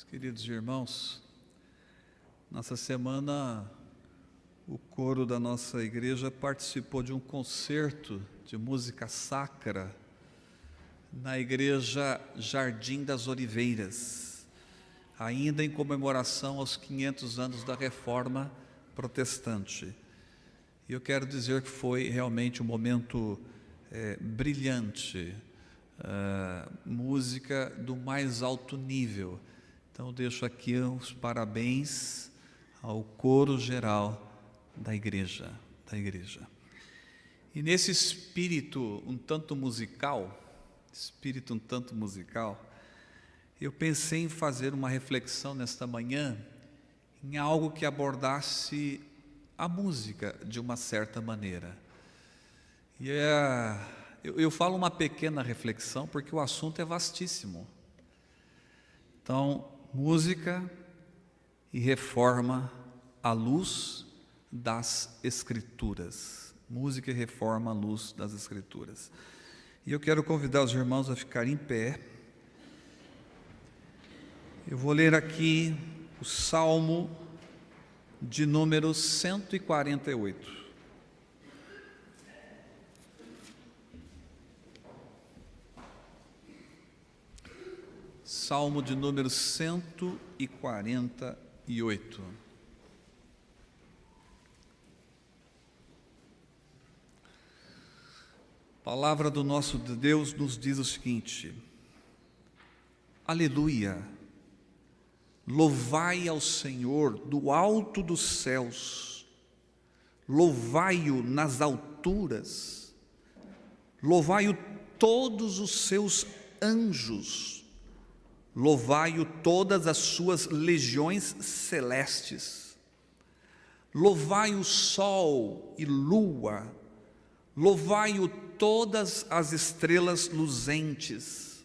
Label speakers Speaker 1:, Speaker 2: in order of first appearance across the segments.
Speaker 1: Queridos irmãos, nessa semana o coro da nossa igreja participou de um concerto de música sacra na igreja Jardim das Oliveiras, ainda em comemoração aos 500 anos da Reforma Protestante. E eu quero dizer que foi realmente um momento brilhante, música do mais alto nível. Então, deixo aqui os parabéns ao coro geral da igreja. E nesse espírito um tanto musical, eu pensei em fazer uma reflexão nesta manhã em algo que abordasse a música de uma certa maneira. E eu falo uma pequena reflexão porque o assunto é vastíssimo. Então, música e reforma à luz das Escrituras. Música e reforma à luz das Escrituras. E eu quero convidar os irmãos a ficarem em pé. Eu vou ler aqui o Salmo de número 148. Salmo de número 148. A palavra do nosso Deus nos diz o seguinte: Aleluia! Louvai ao Senhor do alto dos céus, louvai-o nas alturas, louvai-o todos os seus anjos, louvai-o todas as suas legiões celestes, louvai o sol e lua, louvai-o todas as estrelas luzentes,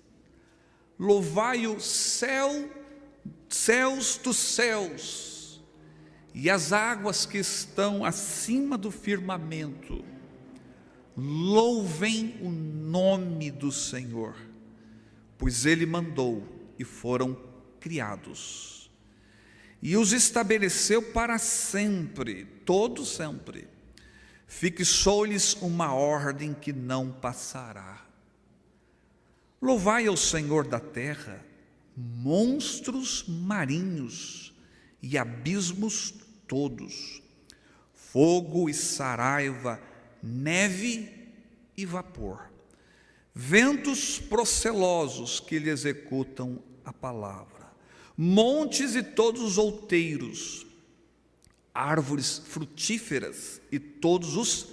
Speaker 1: louvai-o céus dos céus e as águas que estão acima do firmamento, louvem o nome do Senhor, pois Ele mandou e foram criados, e os estabeleceu para sempre, todo sempre. Fixou-lhes uma ordem que não passará. Louvai ao Senhor da terra, monstros marinhos e abismos todos, fogo e saraiva, neve e vapor, ventos procelosos que lhe executam a palavra, montes e todos os outeiros, árvores frutíferas e todos os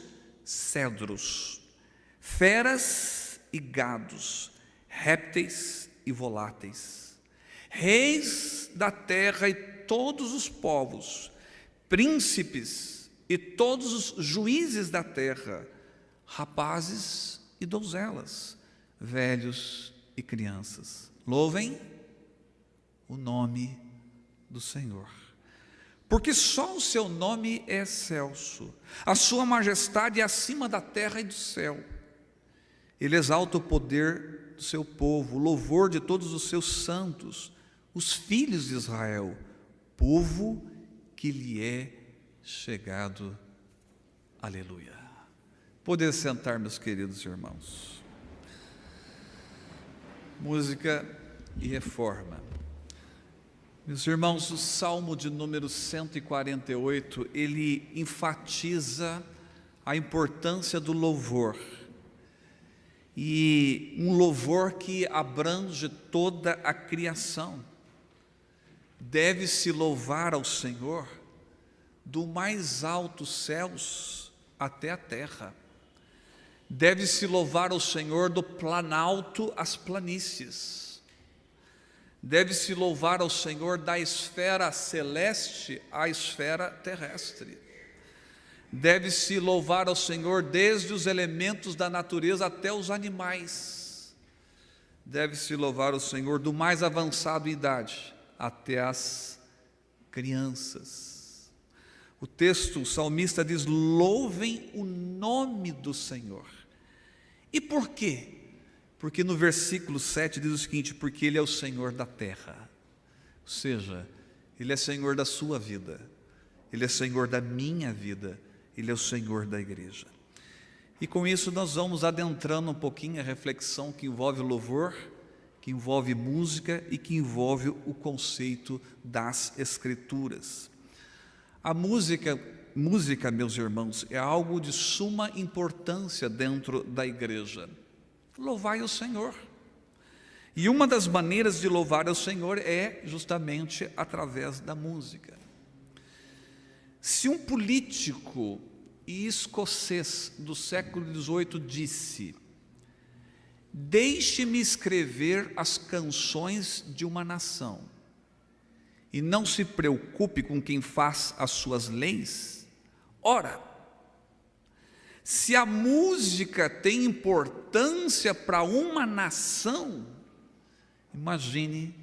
Speaker 1: cedros, feras e gados, répteis e voláteis, reis da terra e todos os povos, príncipes e todos os juízes da terra, rapazes e donzelas, velhos e crianças, louvem o nome do Senhor, porque só o seu nome é excelso, a sua majestade é acima da terra e do céu. Ele exalta o poder do seu povo, o louvor de todos os seus santos, os filhos de Israel, povo que lhe é chegado. Aleluia. Poder sentar, meus queridos irmãos. Música e reforma. Meus irmãos, o Salmo de número 148, ele enfatiza a importância do louvor. E um louvor que abrange toda a criação. Deve-se louvar ao Senhor do mais alto céus até a terra. Deve-se louvar ao Senhor do planalto às planícies. Deve-se louvar ao Senhor da esfera celeste à esfera terrestre. Deve-se louvar ao Senhor desde os elementos da natureza até os animais. Deve-se louvar ao Senhor do mais avançado em idade até as crianças. O texto, o salmista diz: louvem o nome do Senhor. E por quê? Porque no versículo 7 diz o seguinte: porque Ele é o Senhor da terra. O seja, Ele é Senhor da sua vida, Ele é Senhor da minha vida, Ele é o Senhor da igreja. E com isso nós vamos adentrando um pouquinho a reflexão que envolve louvor, que envolve música e que envolve o conceito das Escrituras. A música, meus irmãos, é algo de suma importância dentro da igreja. Louvai o Senhor. E uma das maneiras de louvar ao Senhor é justamente através da música. Se um político escocês do século XVIII disse: deixe-me escrever as canções de uma nação, e não se preocupe com quem faz as suas leis. Ora, se a música tem importância para uma nação, imagine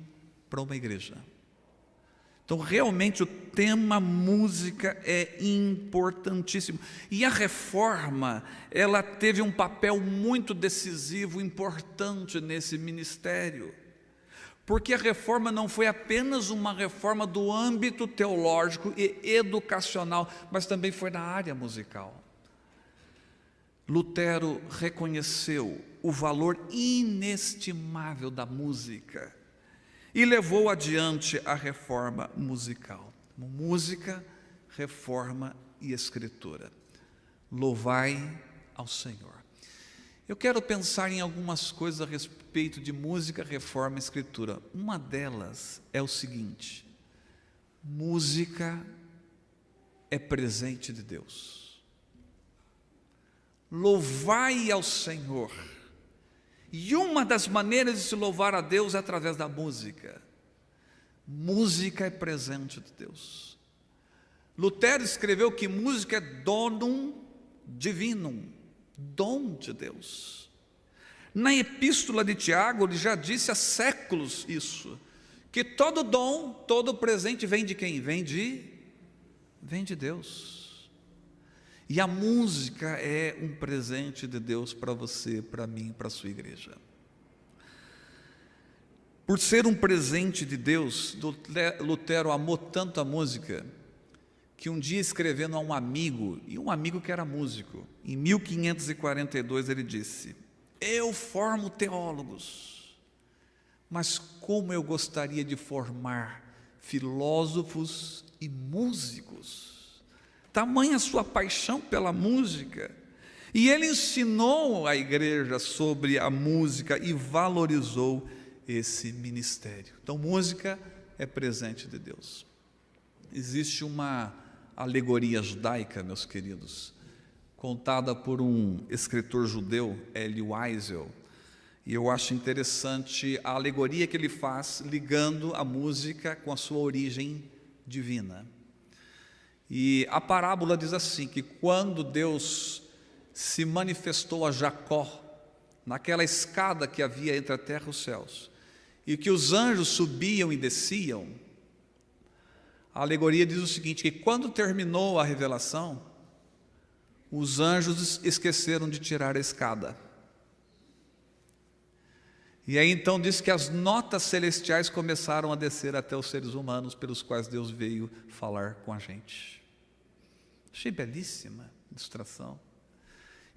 Speaker 1: para uma igreja. Então, realmente, o tema música é importantíssimo. E a reforma, ela teve um papel muito decisivo, importante nesse ministério. Porque a reforma não foi apenas uma reforma do âmbito teológico e educacional, mas também foi na área musical. Lutero reconheceu o valor inestimável da música e levou adiante a reforma musical. Música, reforma e escritura. Louvai ao Senhor. Eu quero pensar em algumas coisas a respeito de música, reforma e escritura. Uma delas é o seguinte: música é presente de Deus. Louvai ao Senhor. E uma das maneiras de se louvar a Deus é através da música. Música é presente de Deus. Lutero escreveu que música é donum divinum, dom de Deus. Na epístola de Tiago, ele já disse há séculos isso, que todo dom, todo presente vem de quem? Vem de Deus. E a música é um presente de Deus para você, para mim, para a sua igreja. Por ser um presente de Deus, Lutero amou tanto a música, que um dia, escrevendo a um amigo, e um amigo que era músico, em 1542 ele disse: eu formo teólogos, mas como eu gostaria de formar filósofos e músicos. Tamanha sua paixão pela música. E ele ensinou a igreja sobre a música e valorizou esse ministério. Então, música é presente de Deus. Existe uma alegoria judaica, meus queridos, contada por um escritor judeu, Elie Wiesel, e eu acho interessante a alegoria que ele faz ligando a música com a sua origem divina. E a parábola diz assim, que quando Deus se manifestou a Jacó, naquela escada que havia entre a terra e os céus, e que os anjos subiam e desciam, a alegoria diz o seguinte, que quando terminou a revelação, os anjos esqueceram de tirar a escada. E aí então diz que as notas celestiais começaram a descer até os seres humanos, pelos quais Deus veio falar com a gente. Achei belíssima ilustração.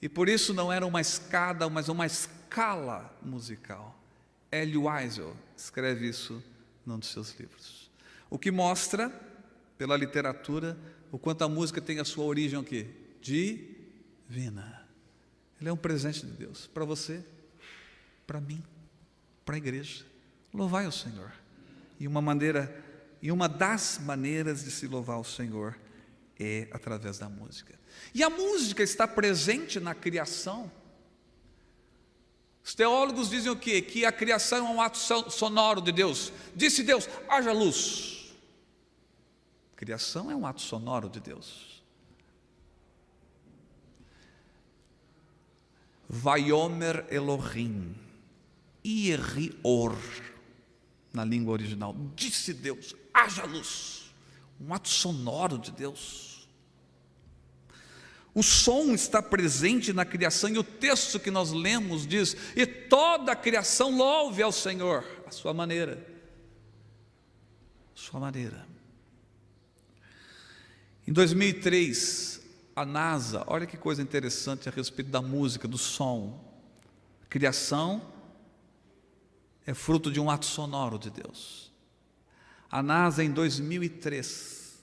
Speaker 1: E por isso não era uma escada, mas uma escala musical. Elie Wiesel escreve isso num dos seus livros. O que mostra, pela literatura, o quanto a música tem a sua origem o quê? Divina. Ele é um presente de Deus, para você, para mim, para a igreja. Louvai o Senhor. E uma das maneiras de se louvar o Senhor é através da música. E a música está presente na criação. Os teólogos dizem o quê? Que a criação é um ato sonoro de Deus. Disse Deus, haja luz. Criação é um ato sonoro de Deus. Vaiomer Elohim, Irior, na língua original. Disse Deus, haja luz. Um ato sonoro de Deus. O som está presente na criação, e o texto que nós lemos diz: e toda a criação louve ao Senhor, à sua maneira. sua maneira. Em 2003, a NASA, olha que coisa interessante a respeito da música, do som. A criação é fruto de um ato sonoro de Deus. A NASA, em 2003,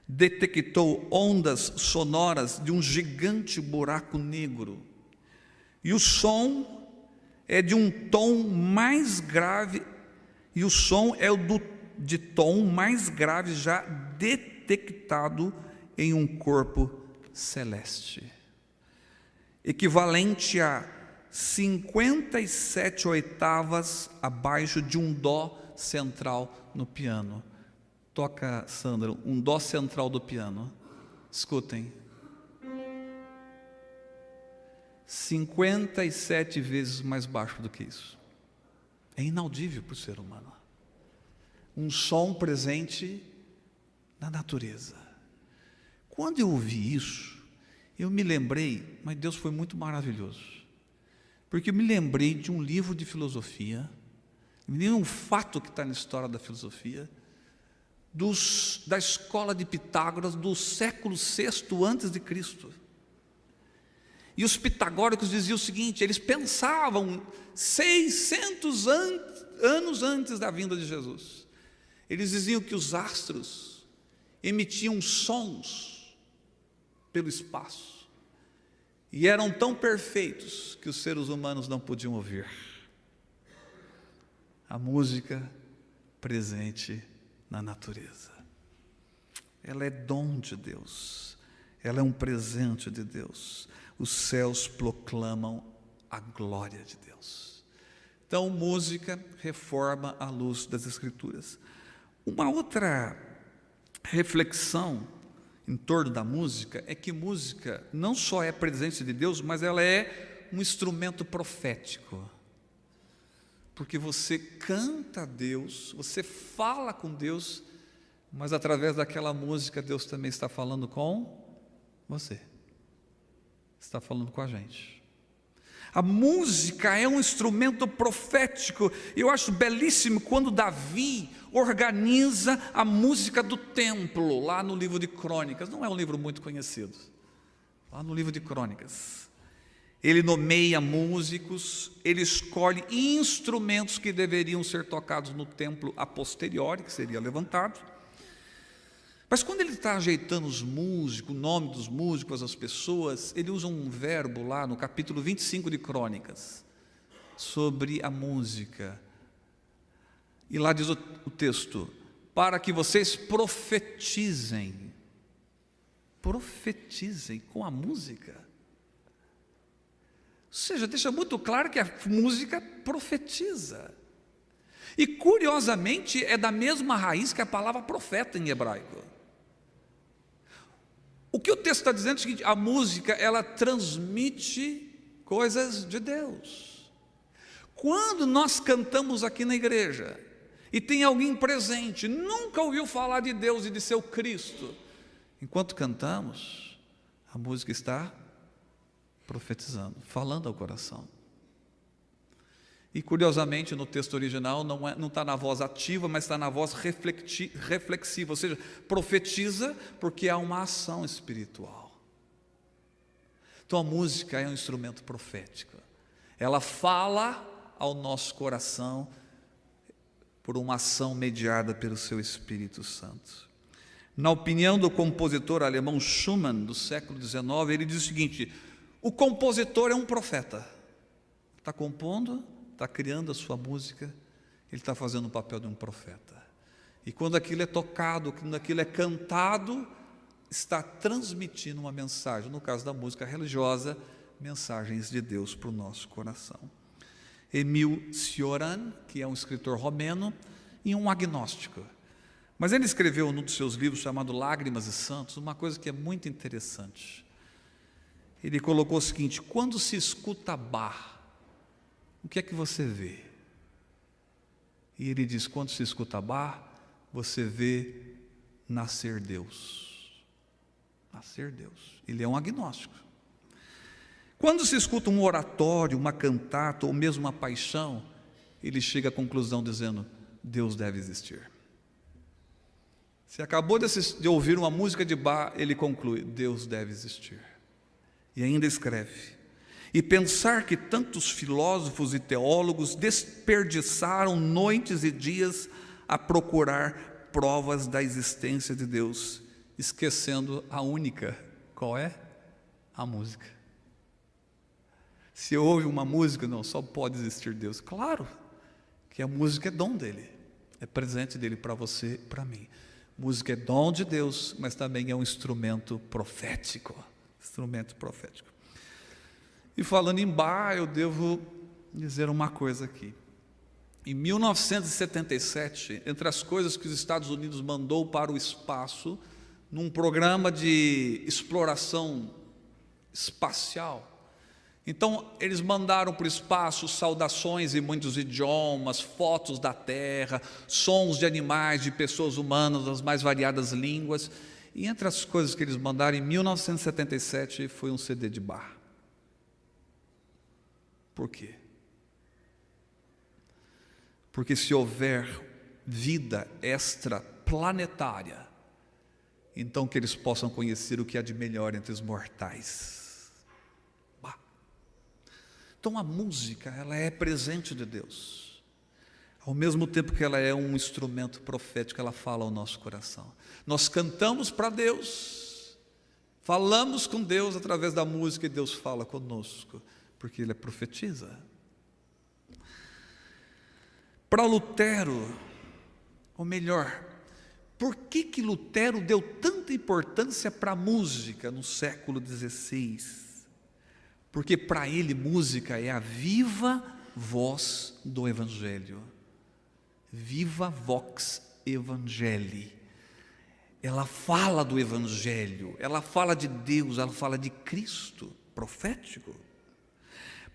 Speaker 1: detectou ondas sonoras de um gigante buraco negro. E o som é de um tom mais grave, e o som é de tom mais grave já detectado em um corpo celeste, equivalente a 57 oitavas abaixo de um dó central no piano. Toca, Sandra, um dó central do piano. Escutem. 57 vezes mais baixo do que isso. É inaudível para o ser humano. Um som presente na natureza. Quando eu ouvi isso, eu me lembrei, mas Deus foi muito maravilhoso, porque eu me lembrei de um livro de filosofia, de um fato que está na história da filosofia, da escola de Pitágoras do século VI antes de Cristo. E os pitagóricos diziam o seguinte: eles pensavam 600 anos antes da vinda de Jesus. Eles diziam que os astros emitiam sons pelo espaço e eram tão perfeitos que os seres humanos não podiam ouvir. A música presente na natureza, ela é dom de Deus, ela é um presente de Deus. Os céus proclamam a glória de Deus. Então, música reforma à luz das Escrituras. Uma outra reflexão em torno da música é que música não só é presente de Deus, mas ela é um instrumento profético. Porque você canta a Deus, você fala com Deus, mas através daquela música Deus também está falando com você. Está falando com a gente. A música é um instrumento profético. Eu acho belíssimo quando Davi organiza a música do templo, lá no livro de Crônicas. Não é um livro muito conhecido. Lá no livro de Crônicas, ele nomeia músicos, ele escolhe instrumentos que deveriam ser tocados no templo a posteriori, que seria levantado. Mas quando ele está ajeitando os músicos, o nome dos músicos, as pessoas, ele usa um verbo lá no capítulo 25 de Crônicas, sobre a música. E lá diz o texto: para que vocês profetizem. Profetizem com a música. Ou seja, deixa muito claro que a música profetiza. E curiosamente é da mesma raiz que a palavra profeta em hebraico. O que o texto está dizendo é o seguinte: a música, ela transmite coisas de Deus. Quando nós cantamos aqui na igreja, e tem alguém presente, nunca ouviu falar de Deus e de seu Cristo, enquanto cantamos, a música está profetizando, falando ao coração. E curiosamente no texto original não está na voz ativa, mas está na voz reflexiva, ou seja, profetiza porque há uma ação espiritual. Então a música é um instrumento profético, ela fala ao nosso coração por uma ação mediada pelo seu Espírito Santo. Na opinião do compositor alemão Schumann, do século XIX, ele diz o seguinte: o compositor é um profeta, está compondo, está criando a sua música, ele está fazendo o papel de um profeta. E quando aquilo é tocado, quando aquilo é cantado, está transmitindo uma mensagem, no caso da música religiosa, mensagens de Deus para o nosso coração. Emil Cioran, que é um escritor romeno e um agnóstico, mas ele escreveu num dos seus livros chamado Lágrimas e Santos, uma coisa que é muito interessante. Ele colocou o seguinte: quando se escuta Bach, o que é que você vê? E ele diz: quando se escuta Bach, você vê nascer Deus. Nascer Deus. Ele é um agnóstico. Quando se escuta um oratório, uma cantata ou mesmo uma paixão, ele chega à conclusão dizendo: Deus deve existir. Você acabou de ouvir uma música de Bach, ele conclui: Deus deve existir. E ainda escreve: e pensar que tantos filósofos e teólogos desperdiçaram noites e dias a procurar provas da existência de Deus, esquecendo a única. Qual é? A música. Se ouve uma música, não, só pode existir Deus. Claro que a música é dom dele, é presente dele para você e para mim. Música é dom de Deus, mas também é um instrumento profético. Instrumento profético. E falando em Bach, eu devo dizer uma coisa aqui. Em 1977, entre as coisas que os Estados Unidos mandou para o espaço, num programa de exploração espacial, então eles mandaram para o espaço saudações em muitos idiomas, fotos da Terra, sons de animais, de pessoas humanas, das mais variadas línguas. E entre as coisas que eles mandaram em 1977 foi um CD de Bach. Por quê? Porque se houver vida extraplanetária, então que eles possam conhecer o que há de melhor entre os mortais. Então a música, ela é presente de Deus. Ao mesmo tempo que ela é um instrumento profético, ela fala ao nosso coração. Nós cantamos para Deus, falamos com Deus através da música e Deus fala conosco, porque Ele profetiza. Para Lutero, ou melhor, por que Lutero deu tanta importância para a música no século XVI? Porque para ele música é a viva voz do Evangelho. Viva vox Evangelii. Ela fala do Evangelho, ela fala de Deus, ela fala de Cristo, profético.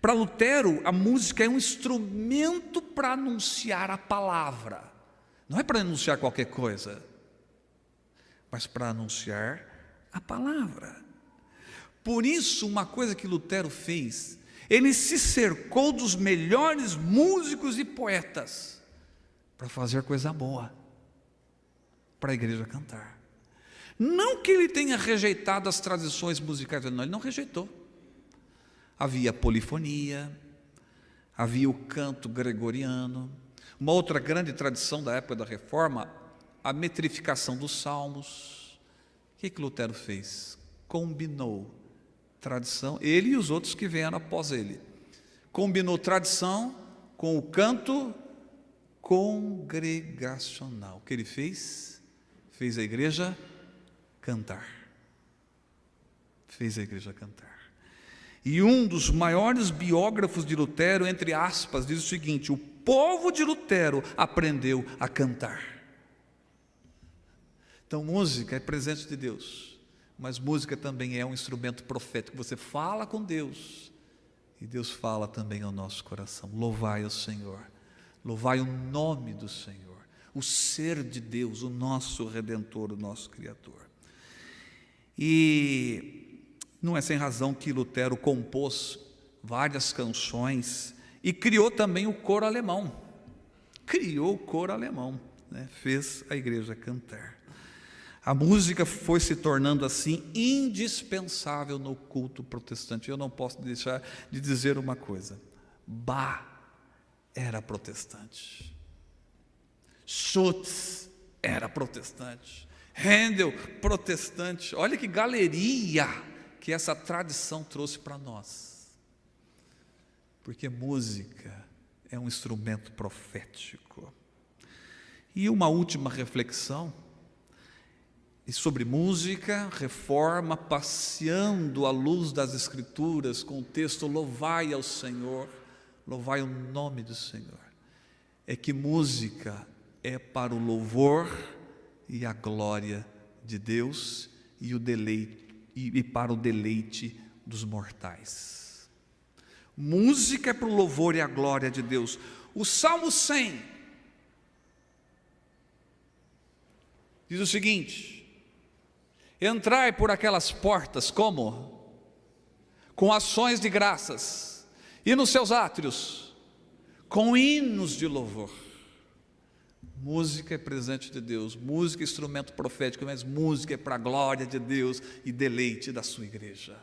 Speaker 1: Para Lutero, a música é um instrumento para anunciar a palavra. Não é para anunciar qualquer coisa, mas para anunciar a palavra. Por isso, uma coisa que Lutero fez, ele se cercou dos melhores músicos e poetas para fazer coisa boa, para a igreja cantar. Não que ele tenha rejeitado as tradições musicais, não, ele não rejeitou. Havia a polifonia, havia o canto gregoriano, uma outra grande tradição da época da Reforma, a metrificação dos salmos. O que Lutero fez? Combinou tradição, ele e os outros que vieram após ele. Combinou tradição com o canto congregacional. O que ele fez? Fez a igreja cantar. Fez a igreja cantar. E um dos maiores biógrafos de Lutero, entre aspas, diz o seguinte: o povo de Lutero aprendeu a cantar. Então, música é presente de Deus. Mas música também é um instrumento profético. Você fala com Deus e Deus fala também ao nosso coração. Louvai o Senhor, louvai o nome do Senhor, o ser de Deus, o nosso Redentor, o nosso Criador. E não é sem razão que Lutero compôs várias canções e criou também o coro alemão. Criou o coro alemão, né? Fez a igreja cantar. A música foi se tornando assim indispensável no culto protestante. Eu não posso deixar de dizer uma coisa: Bach era protestante, Schütz era protestante, Handel protestante. Olha que galeria que essa tradição trouxe para nós, porque música é um instrumento profético. E uma última reflexão. E sobre música, reforma, passeando à luz das Escrituras, com o texto louvai ao Senhor, louvai o nome do Senhor, é que música é para o louvor e a glória de Deus e o deleite, e para o deleite dos mortais. Música é para o louvor e a glória de Deus. O Salmo 100 diz o seguinte: entrai por aquelas portas como? Com ações de graças, e nos seus átrios com hinos de louvor. Música é presente de Deus, música é instrumento profético, mas música é para a glória de Deus e deleite da sua igreja.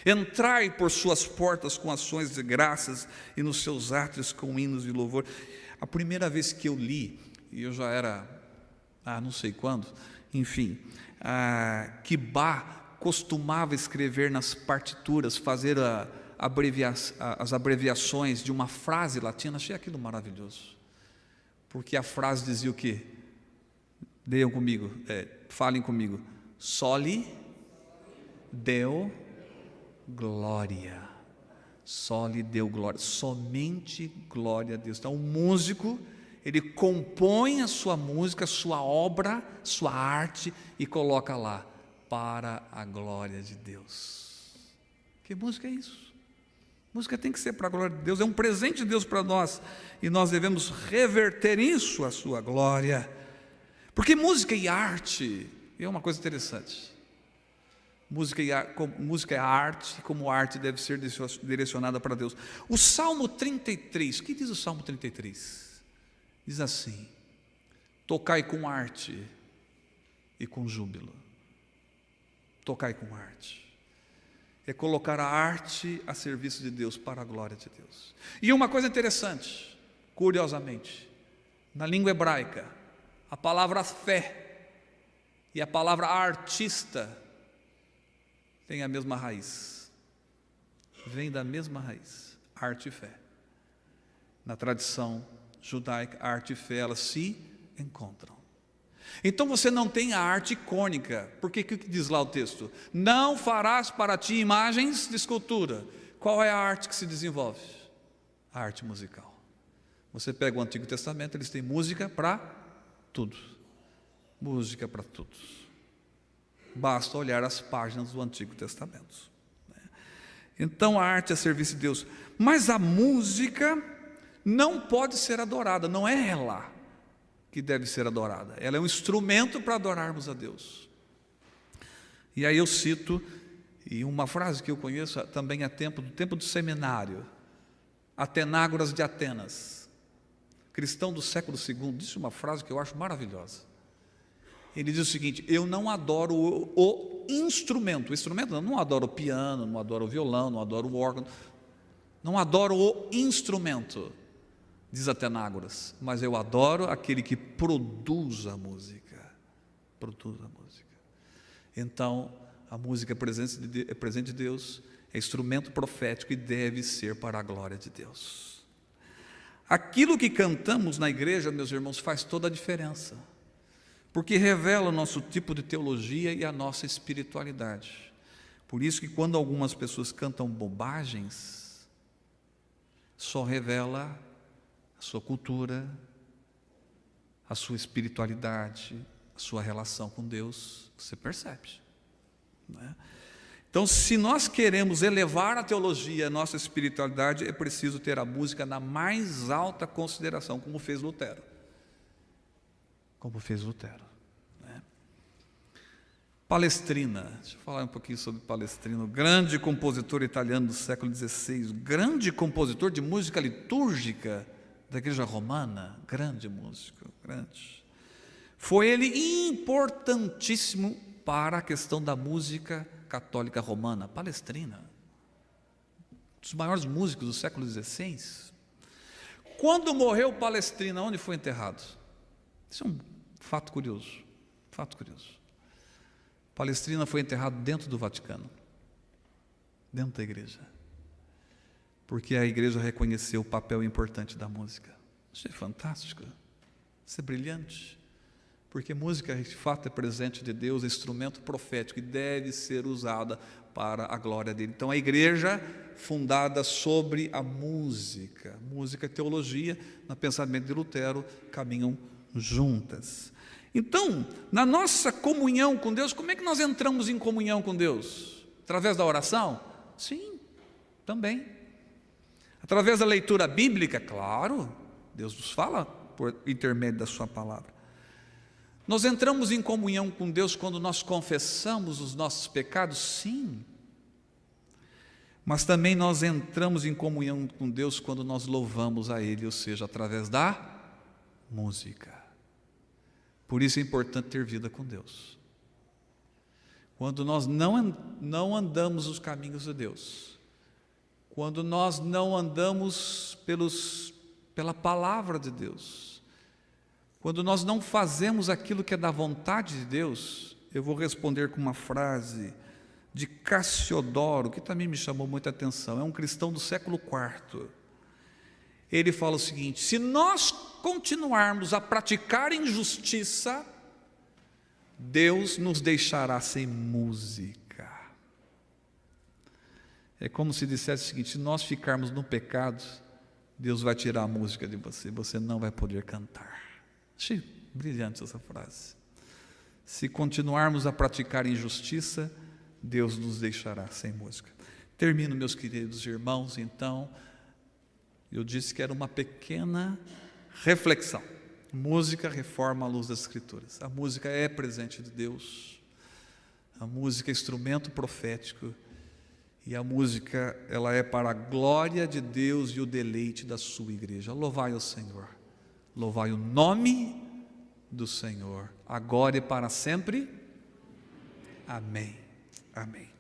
Speaker 1: Entrai por suas portas com ações de graças e nos seus átrios com hinos de louvor. A primeira vez que eu li, e eu já era, não sei quando, enfim, que Bach costumava escrever nas partituras, fazer as abreviações de uma frase latina, achei aquilo maravilhoso, porque a frase dizia o quê? Leiam comigo, falem comigo: soli deo glória, soli deu glória, somente glória a Deus. Então o músico, ele compõe a sua música, a sua obra, sua arte e coloca lá, para a glória de Deus. Que música é isso? Música tem que ser para a glória de Deus, é um presente de Deus para nós, e nós devemos reverter isso à sua glória, porque música e arte é uma coisa interessante. Música é arte, como arte deve ser direcionada para Deus. O Salmo 33, o que diz o Salmo 33? Diz assim: tocai com arte e com júbilo. Tocai com arte. É colocar a arte a serviço de Deus, para a glória de Deus. E uma coisa interessante, curiosamente, na língua hebraica, a palavra fé e a palavra artista têm a mesma raiz, vem da mesma raiz, arte e fé. Na tradição judaica, arte e fé, elas se encontram. Então você não tem a arte icônica, porque o que diz lá o texto? Não farás para ti imagens de escultura. Qual é a arte que se desenvolve? A arte musical. Você pega o Antigo Testamento, eles têm música para tudo. Música para tudo. Basta olhar as páginas do Antigo Testamento. Então a arte é serviço de Deus. Mas a música não pode ser adorada, não é ela que deve ser adorada. Ela é um instrumento para adorarmos a Deus. E aí eu cito, e uma frase que eu conheço também do tempo do seminário, Atenágoras de Atenas, cristão do século II, disse uma frase que eu acho maravilhosa. Ele diz o seguinte: eu não adoro o instrumento, não adoro o piano, não adoro o violão, não adoro o órgão, não adoro o instrumento, diz Atenágoras, mas eu adoro aquele que produz a música. Produz a música. Então, a música é presente de Deus, é instrumento profético e deve ser para a glória de Deus. Aquilo que cantamos na igreja, meus irmãos, faz toda a diferença, porque revela o nosso tipo de teologia e a nossa espiritualidade. Por isso que quando algumas pessoas cantam bobagens, só revela a sua cultura, a sua espiritualidade, a sua relação com Deus, você percebe, né? Então, se nós queremos elevar a teologia, a nossa espiritualidade, é preciso ter a música na mais alta consideração, como fez Lutero. Né? Palestrina, deixa eu falar um pouquinho sobre Palestrina, grande compositor italiano do século XVI, grande compositor de música litúrgica da igreja romana, grande músico, grande. Foi ele importantíssimo para a questão da música católica romana. Palestrina, um dos maiores músicos do século XVI. Quando morreu Palestrina, onde foi enterrado? Isso é um fato curioso. Palestrina foi enterrado dentro do Vaticano, dentro da igreja, porque a igreja reconheceu o papel importante da música. Isso é fantástico, isso é brilhante, porque música de fato é presente de Deus, é instrumento profético e deve ser usada para a glória dele. Então a igreja fundada sobre a música e teologia, no pensamento de Lutero, caminham juntas. Então, na nossa comunhão com Deus, como é que nós entramos em comunhão com Deus? Através da oração? Sim, também. Através da leitura bíblica? Claro, Deus nos fala por intermédio da sua palavra. Nós entramos em comunhão com Deus quando nós confessamos os nossos pecados? Sim. Mas também nós entramos em comunhão com Deus quando nós louvamos a Ele, ou seja, através da música. Por isso é importante ter vida com Deus. Quando nós não andamos os caminhos de Deus, quando nós não andamos pela palavra de Deus, quando nós não fazemos aquilo que é da vontade de Deus, eu vou responder com uma frase de Cassiodoro, que também me chamou muita atenção, é um cristão do século IV. Ele fala o seguinte: se nós continuarmos a praticar injustiça, Deus nos deixará sem música. É como se dissesse o seguinte: se nós ficarmos no pecado, Deus vai tirar a música de você, você não vai poder cantar. Achei brilhante essa frase. Se continuarmos a praticar injustiça, Deus nos deixará sem música. Termino, meus queridos irmãos, então. Eu disse que era uma pequena reflexão. Música reforma a luz das Escrituras. A música é presente de Deus. A música é instrumento profético. E a música, ela é para a glória de Deus e o deleite da sua igreja. Louvai o Senhor. Louvai o nome do Senhor, agora e para sempre. Amém. Amém.